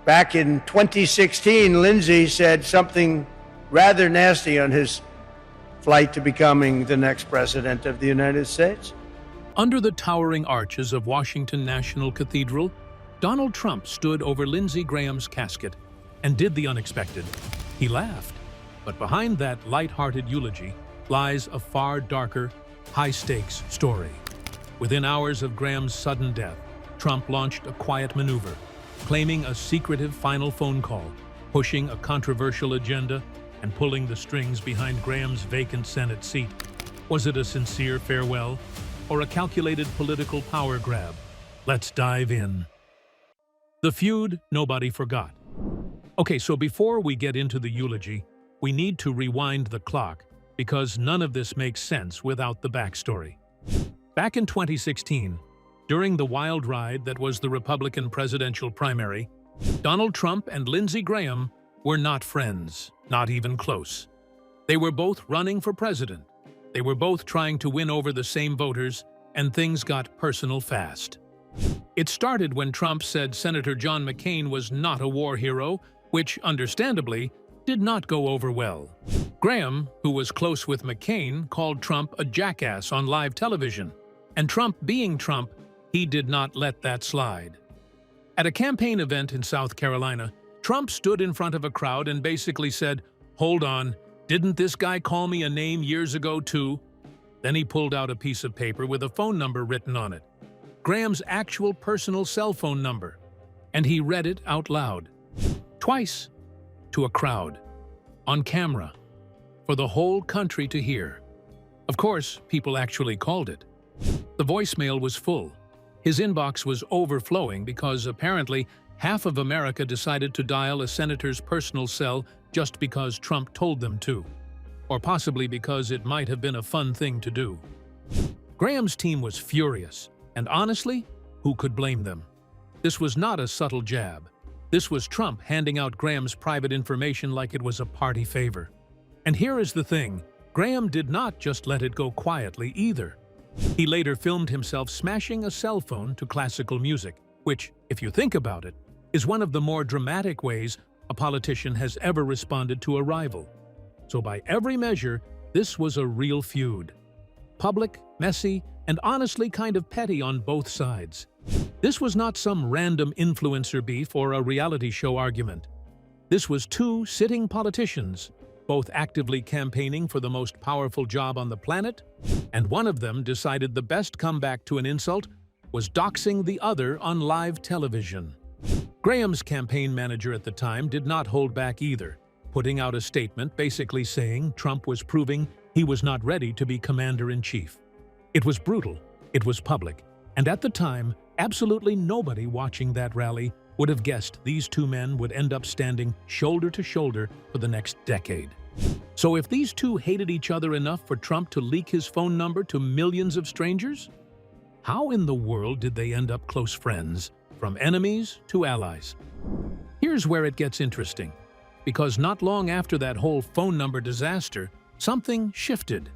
Back in 2016, Lindsey said something rather nasty on his flight to becoming the next president of the United States. Under the towering arches of Washington National Cathedral, Donald Trump stood over Lindsey Graham's casket and did the unexpected. He laughed. But behind that lighthearted eulogy lies a far darker, high-stakes story. Within hours of Graham's sudden death, Trump launched a quiet maneuver, claiming a secretive final phone call, pushing a controversial agenda, and pulling the strings behind Graham's vacant Senate seat. Was it a sincere farewell or a calculated political power grab? Let's dive in. The feud nobody forgot. Okay, so before we get into the eulogy, we need to rewind the clock because none of this makes sense without the backstory. Back in 2016, during the wild ride that was the Republican presidential primary, Donald Trump and Lindsey Graham were not friends, not even close. They were both running for president. They were both trying to win over the same voters, and things got personal fast. It started when Trump said Senator John McCain was not a war hero, which, understandably, did not go over well. Graham, who was close with McCain, called Trump a jackass on live television. And Trump being Trump, he did not let that slide. At a campaign event in South Carolina, Trump stood in front of a crowd and basically said, "Hold on, didn't this guy call me a name years ago too?" Then he pulled out a piece of paper with a phone number written on it, Graham's actual personal cell phone number, and he read it out loud. Twice. To a crowd. On camera. For the whole country to hear. Of course, people actually called it. The voicemail was full. His inbox was overflowing because apparently half of America decided to dial a senator's personal cell just because Trump told them to. Or possibly because it might have been a fun thing to do. Graham's team was furious, and honestly, who could blame them? This was not a subtle jab. This was Trump handing out Graham's private information like it was a party favor. And here is the thing, Graham did not just let it go quietly either. He later filmed himself smashing a cell phone to classical music, which, if you think about it, is one of the more dramatic ways a politician has ever responded to a rival. So by every measure, this was a real feud. Public, messy, and honestly kind of petty on both sides. This was not some random influencer beef or a reality show argument. This was two sitting politicians, both actively campaigning for the most powerful job on the planet, and one of them decided the best comeback to an insult was doxing the other on live television. Graham's campaign manager at the time did not hold back either, putting out a statement basically saying Trump was proving he was not ready to be commander-in-chief. It was brutal, it was public, and at the time, absolutely nobody watching that rally would have guessed these two men would end up standing shoulder to shoulder for the next decade. So if these two hated each other enough for Trump to leak his phone number to millions of strangers, how in the world did they end up close friends, from enemies to allies? Here's where it gets interesting, because not long after that whole phone number disaster, something shifted.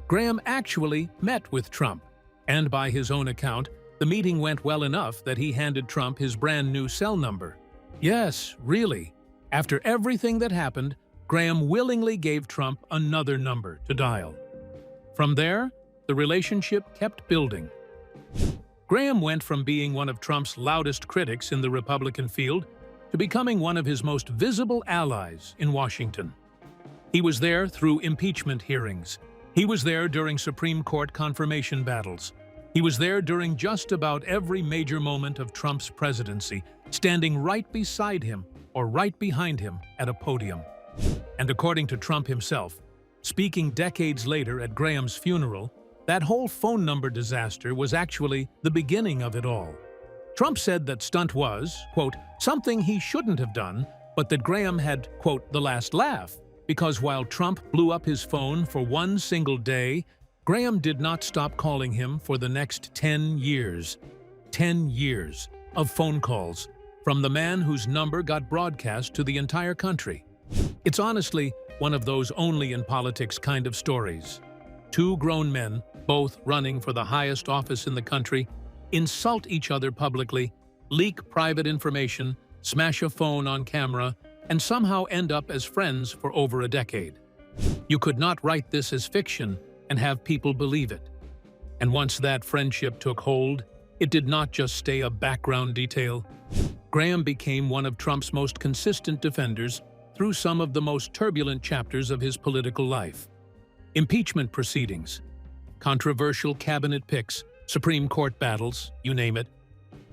Graham actually met with Trump, and by his own account, the meeting went well enough that he handed Trump his brand new cell number. Yes, really. After everything that happened, Graham willingly gave Trump another number to dial. From there, the relationship kept building. Graham went from being one of Trump's loudest critics in the Republican field to becoming one of his most visible allies in Washington. He was there through impeachment hearings. He was there during Supreme Court confirmation battles. He was there during just about every major moment of Trump's presidency, standing right beside him or right behind him at a podium. And according to Trump himself, speaking decades later at Graham's funeral, that whole phone number disaster was actually the beginning of it all. Trump said that stunt was, quote, something he shouldn't have done, but that Graham had, quote, the last laugh, because while Trump blew up his phone for one single day, Graham did not stop calling him for the next 10 years. 10 years of phone calls from the man whose number got broadcast to the entire country. It's honestly one of those only-in-politics kind of stories. Two grown men, both running for the highest office in the country, insult each other publicly, leak private information, smash a phone on camera, and somehow end up as friends for over a decade. You could not write this as fiction and have people believe it. And once that friendship took hold, it did not just stay a background detail. Graham became one of Trump's most consistent defenders through some of the most turbulent chapters of his political life. Impeachment proceedings, controversial cabinet picks, Supreme Court battles, you name it.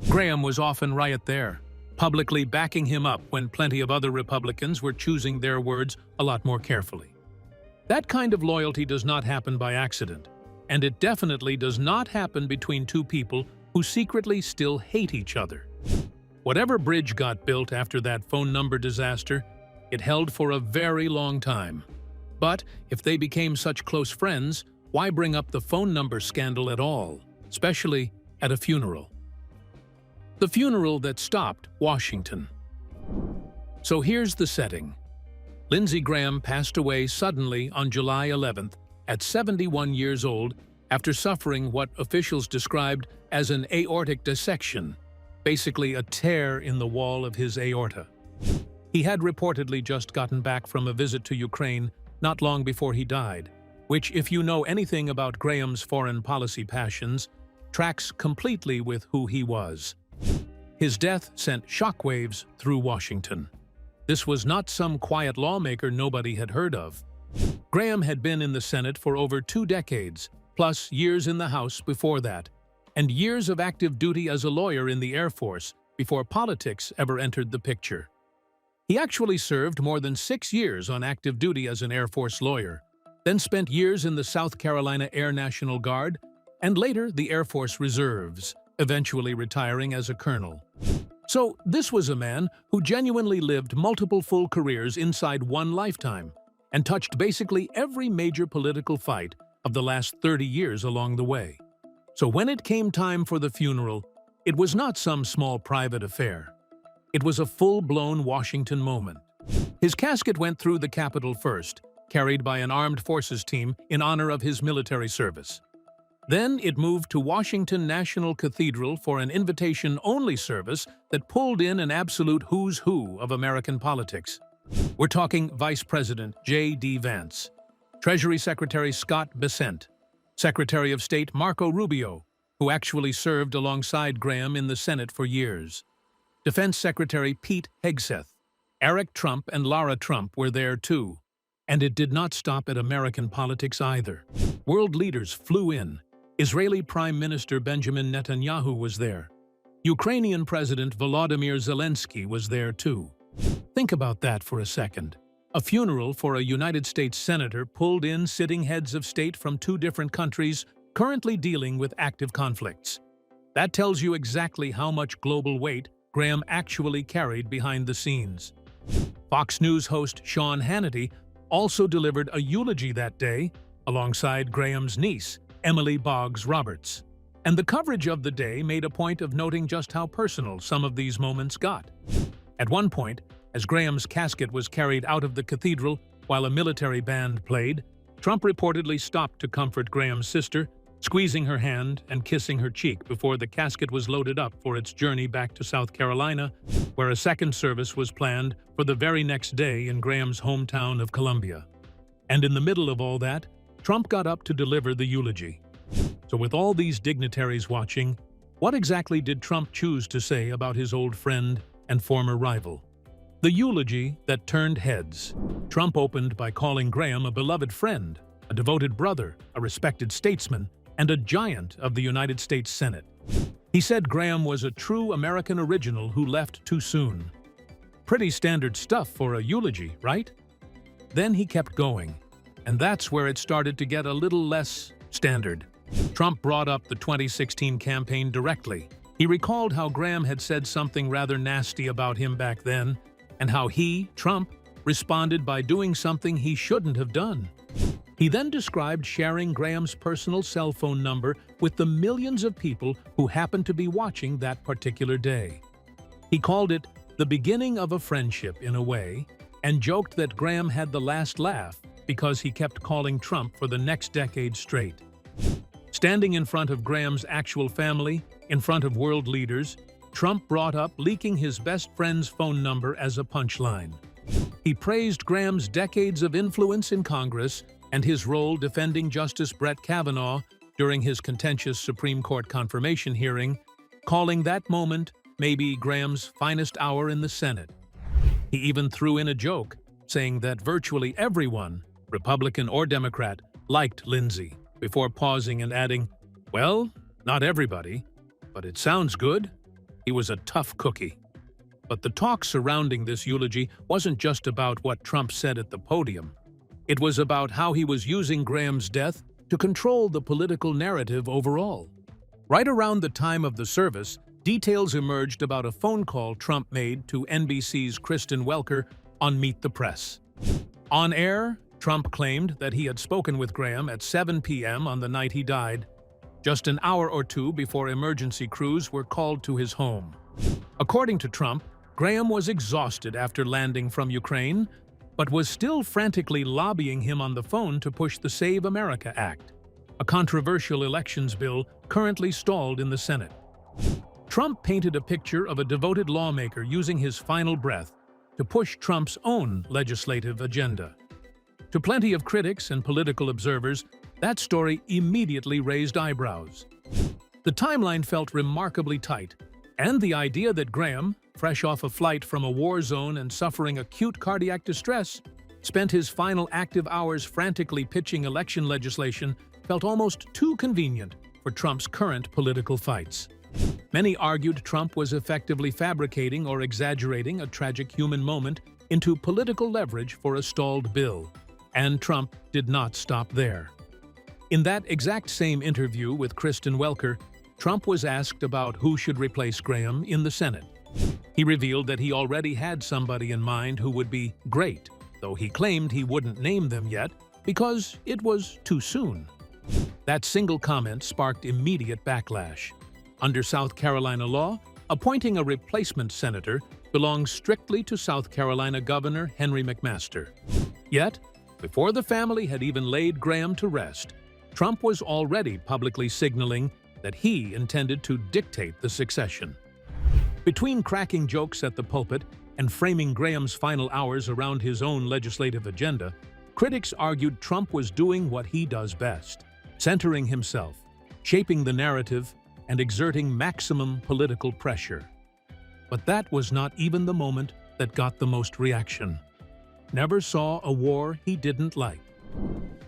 Graham was often right there, publicly backing him up when plenty of other Republicans were choosing their words a lot more carefully. That kind of loyalty does not happen by accident, and it definitely does not happen between two people who secretly still hate each other. Whatever bridge got built after that phone number disaster, it held for a very long time. But if they became such close friends, why bring up the phone number scandal at all, especially at a funeral? The funeral that stopped Washington. So here's the setting. Lindsey Graham passed away suddenly on July 11th at 71 years old after suffering what officials described as an aortic dissection, basically a tear in the wall of his aorta. He had reportedly just gotten back from a visit to Ukraine not long before he died, which, if you know anything about Graham's foreign policy passions, tracks completely with who he was. His death sent shockwaves through Washington. This was not some quiet lawmaker nobody had heard of. Graham had been in the Senate for over 2 decades, plus years in the House before that, and years of active duty as a lawyer in the Air Force before politics ever entered the picture. He actually served more than 6 years on active duty as an Air Force lawyer, then spent years in the South Carolina Air National Guard, and later the Air Force Reserves, eventually retiring as a colonel. So this was a man who genuinely lived multiple full careers inside one lifetime and touched basically every major political fight of the last 30 years along the way. So when it came time for the funeral, it was not some small private affair. It was a full-blown Washington moment. His casket went through the Capitol first, carried by an armed forces team in honor of his military service. Then it moved to Washington National Cathedral for an invitation-only service that pulled in an absolute who's who of American politics. We're talking Vice President J.D. Vance, Treasury Secretary Scott Bessent, Secretary of State Marco Rubio, who actually served alongside Graham in the Senate for years, Defense Secretary Pete Hegseth, Eric Trump and Lara Trump were there too. And it did not stop at American politics either. World leaders flew in. Israeli Prime Minister Benjamin Netanyahu was there. Ukrainian President Volodymyr Zelensky was there too. Think about that for a second. A funeral for a United States senator pulled in sitting heads of state from 2 different countries currently dealing with active conflicts. That tells you exactly how much global weight Graham actually carried behind the scenes. Fox News host Sean Hannity also delivered a eulogy that day alongside Graham's niece, Emily Boggs Roberts. And the coverage of the day made a point of noting just how personal some of these moments got. At one point, as Graham's casket was carried out of the cathedral while a military band played, Trump reportedly stopped to comfort Graham's sister, squeezing her hand and kissing her cheek before the casket was loaded up for its journey back to South Carolina, where a second service was planned for the very next day in Graham's hometown of Columbia. And in the middle of all that, Trump got up to deliver the eulogy. So with all these dignitaries watching, what exactly did Trump choose to say about his old friend and former rival? The eulogy that turned heads. Trump opened by calling Graham a beloved friend, a devoted brother, a respected statesman, and a giant of the United States Senate. He said Graham was a true American original who left too soon. Pretty standard stuff for a eulogy, right? Then he kept going, and that's where it started to get a little less standard. Trump brought up the 2016 campaign directly. He recalled how Graham had said something rather nasty about him back then, and how he, Trump, responded by doing something he shouldn't have done. He then described sharing Graham's personal cell phone number with the millions of people who happened to be watching that particular day. He called it the beginning of a friendship in a way, and joked that Graham had the last laugh because he kept calling Trump for the next decade straight. Standing in front of Graham's actual family, in front of world leaders, Trump brought up leaking his best friend's phone number as a punchline. He praised Graham's decades of influence in Congress and his role defending Justice Brett Kavanaugh during his contentious Supreme Court confirmation hearing, calling that moment maybe Graham's finest hour in the Senate. He even threw in a joke, saying that virtually everyone, Republican or Democrat, liked Lindsey, before pausing and adding, "Well, not everybody, but it sounds good." He was a tough cookie. But the talk surrounding this eulogy wasn't just about what Trump said at the podium. It was about how he was using Graham's death to control the political narrative overall. Right around the time of the service, details emerged about a phone call Trump made to NBC's Kristen Welker on Meet the Press. On air, Trump claimed that he had spoken with Graham at 7 p.m. on the night he died, just an hour or two before emergency crews were called to his home. According to Trump, Graham was exhausted after landing from Ukraine, but was still frantically lobbying him on the phone to push the Save America Act, a controversial elections bill currently stalled in the Senate. Trump painted a picture of a devoted lawmaker using his final breath to push Trump's own legislative agenda. To plenty of critics and political observers, that story immediately raised eyebrows. The timeline felt remarkably tight, and the idea that Graham, fresh off a flight from a war zone and suffering acute cardiac distress, spent his final active hours frantically pitching election legislation felt almost too convenient for Trump's current political fights. Many argued Trump was effectively fabricating or exaggerating a tragic human moment into political leverage for a stalled bill, and Trump did not stop there. In that exact same interview with Kristen Welker, Trump was asked about who should replace Graham in the Senate. He revealed that he already had somebody in mind who would be great, though he claimed he wouldn't name them yet because it was too soon. That single comment sparked immediate backlash. Under South Carolina law, appointing a replacement senator belongs strictly to South Carolina Governor Henry McMaster. Yet, before the family had even laid Graham to rest, Trump was already publicly signaling that he intended to dictate the succession. Between cracking jokes at the pulpit and framing Graham's final hours around his own legislative agenda, critics argued Trump was doing what he does best, centering himself, shaping the narrative, and exerting maximum political pressure. But that was not even the moment that got the most reaction. Never saw a war he didn't like.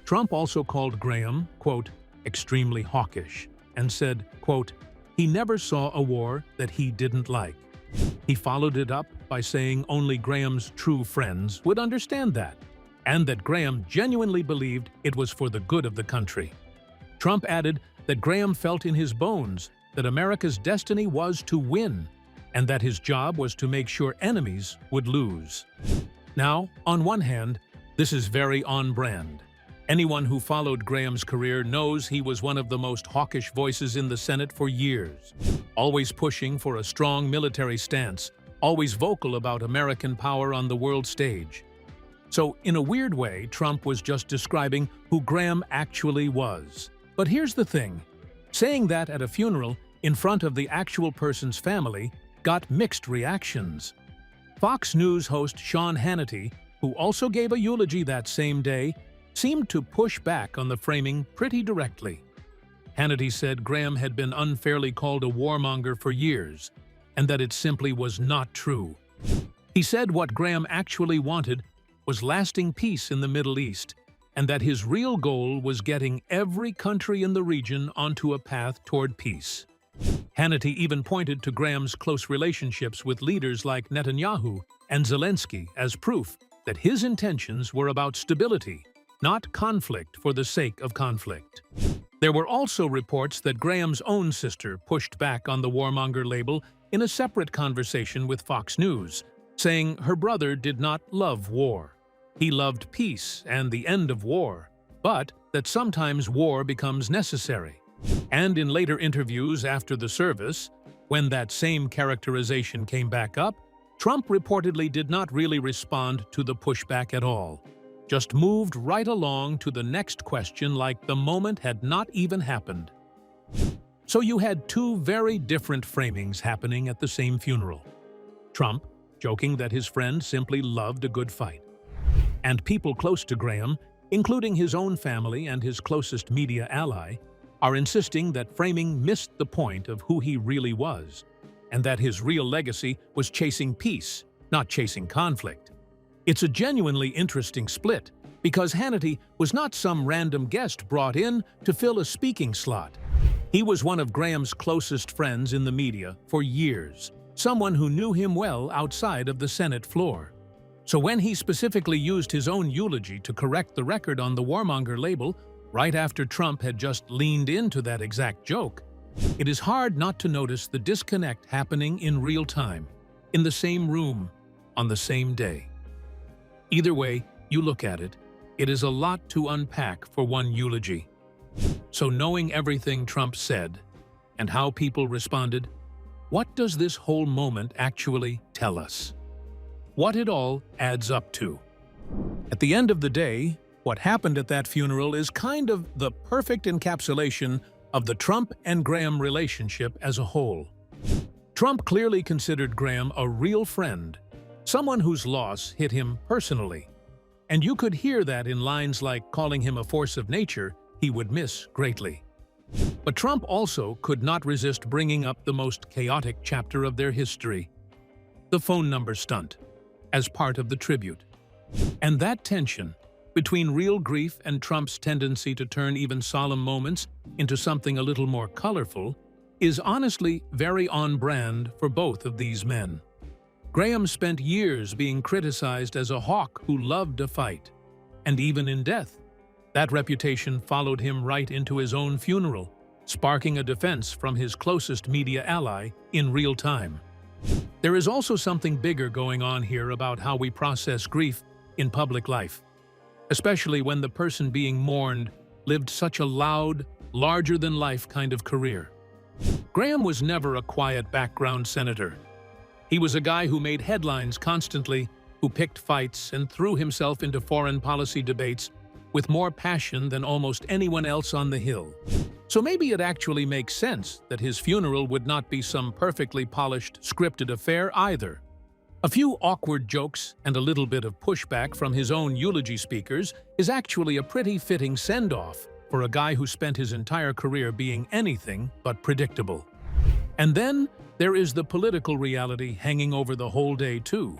Trump also called Graham, quote, extremely hawkish, and said, quote, he never saw a war that he didn't like. He followed it up by saying only Graham's true friends would understand that, and that Graham genuinely believed it was for the good of the country. Trump added that Graham felt in his bones that America's destiny was to win, and that his job was to make sure enemies would lose. Now, on one hand, this is very on-brand. Anyone who followed Graham's career knows he was one of the most hawkish voices in the Senate for years, always pushing for a strong military stance, always vocal about American power on the world stage. So, in a weird way, Trump was just describing who Graham actually was. But here's the thing. Saying that at a funeral, in front of the actual person's family, got mixed reactions. Fox News host Sean Hannity, who also gave a eulogy that same day, seemed to push back on the framing pretty directly. Hannity said Graham had been unfairly called a warmonger for years, and that it simply was not true. He said what Graham actually wanted was lasting peace in the Middle East, and that his real goal was getting every country in the region onto a path toward peace. Hannity even pointed to Graham's close relationships with leaders like Netanyahu and Zelensky as proof that his intentions were about stability, not conflict for the sake of conflict. There were also reports that Graham's own sister pushed back on the warmonger label in a separate conversation with Fox News, saying her brother did not love war. He loved peace and the end of war, but that sometimes war becomes necessary. And in later interviews after the service, when that same characterization came back up, Trump reportedly did not really respond to the pushback at all, just moved right along to the next question like the moment had not even happened. So you had two very different framings happening at the same funeral. Trump, joking that his friend simply loved a good fight. And people close to Graham, including his own family and his closest media ally, are insisting that framing missed the point of who he really was, and that his real legacy was chasing peace, not chasing conflict. It's a genuinely interesting split, because Hannity was not some random guest brought in to fill a speaking slot. He was one of Graham's closest friends in the media for years, someone who knew him well outside of the Senate floor. So when he specifically used his own eulogy to correct the record on the warmonger label, right after Trump had just leaned into that exact joke, it is hard not to notice the disconnect happening in real time, in the same room, on the same day. Either way you look at it, it is a lot to unpack for one eulogy. So knowing everything Trump said, and how people responded, what does this whole moment actually tell us? What it all adds up to? At the end of the day, what happened at that funeral is kind of the perfect encapsulation of the Trump and Graham relationship as a whole. Trump clearly considered Graham a real friend, someone whose loss hit him personally. And you could hear that in lines like calling him a force of nature he would miss greatly. But Trump also could not resist bringing up the most chaotic chapter of their history, the phone number stunt, as part of the tribute. And that tension between real grief and Trump's tendency to turn even solemn moments into something a little more colorful is honestly very on brand for both of these men. Graham spent years being criticized as a hawk who loved a fight, and even in death, that reputation followed him right into his own funeral, sparking a defense from his closest media ally in real time. There is also something bigger going on here about how we process grief in public life, especially when the person being mourned lived such a loud, larger-than-life kind of career. Graham was never a quiet background senator. He was a guy who made headlines constantly, who picked fights and threw himself into foreign policy debates with more passion than almost anyone else on the Hill. So maybe it actually makes sense that his funeral would not be some perfectly polished, scripted affair either. A few awkward jokes and a little bit of pushback from his own eulogy speakers is actually a pretty fitting send-off for a guy who spent his entire career being anything but predictable. And then there is the political reality hanging over the whole day too.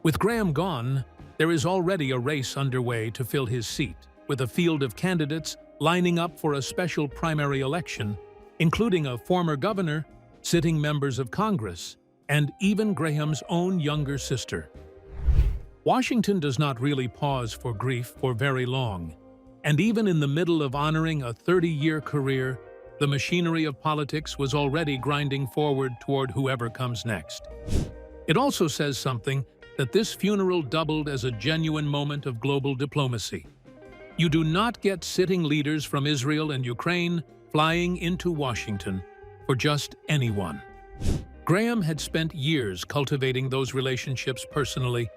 With Graham gone, there is already a race underway to fill his seat, with a field of candidates lining up for a special primary election, including a former governor, sitting members of Congress, and even Graham's own younger sister. Washington does not really pause for grief for very long, and even in the middle of honoring a 30-year career, the machinery of politics was already grinding forward toward whoever comes next. It also says something that this funeral doubled as a genuine moment of global diplomacy. You do not get sitting leaders from Israel and Ukraine flying into Washington for just anyone. Graham had spent years cultivating those relationships personally,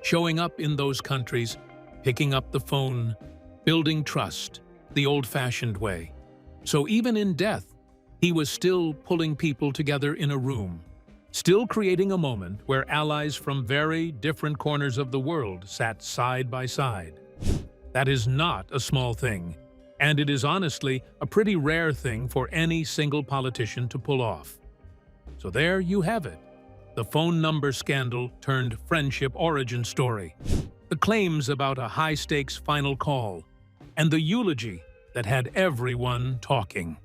showing up in those countries, picking up the phone, building trust, the old-fashioned way. So even in death, he was still pulling people together in a room, still creating a moment where allies from very different corners of the world sat side by side. That is not a small thing, and it is honestly a pretty rare thing for any single politician to pull off. So there you have it, the phone number scandal turned friendship origin story, the claims about a high-stakes final call, and the eulogy that had everyone talking.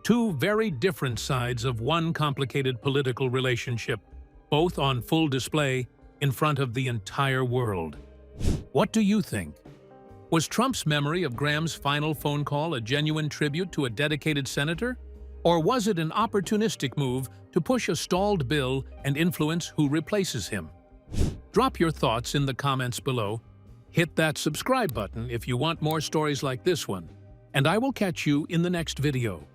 Two very different sides of one complicated political relationship, both on full display in front of the entire world. What do you think? Was Trump's memory of Graham's final phone call a genuine tribute to a dedicated senator? Or was it an opportunistic move to push a stalled bill and influence who replaces him? Drop your thoughts in the comments below. Hit that subscribe button if you want more stories like this one. And I will catch you in the next video.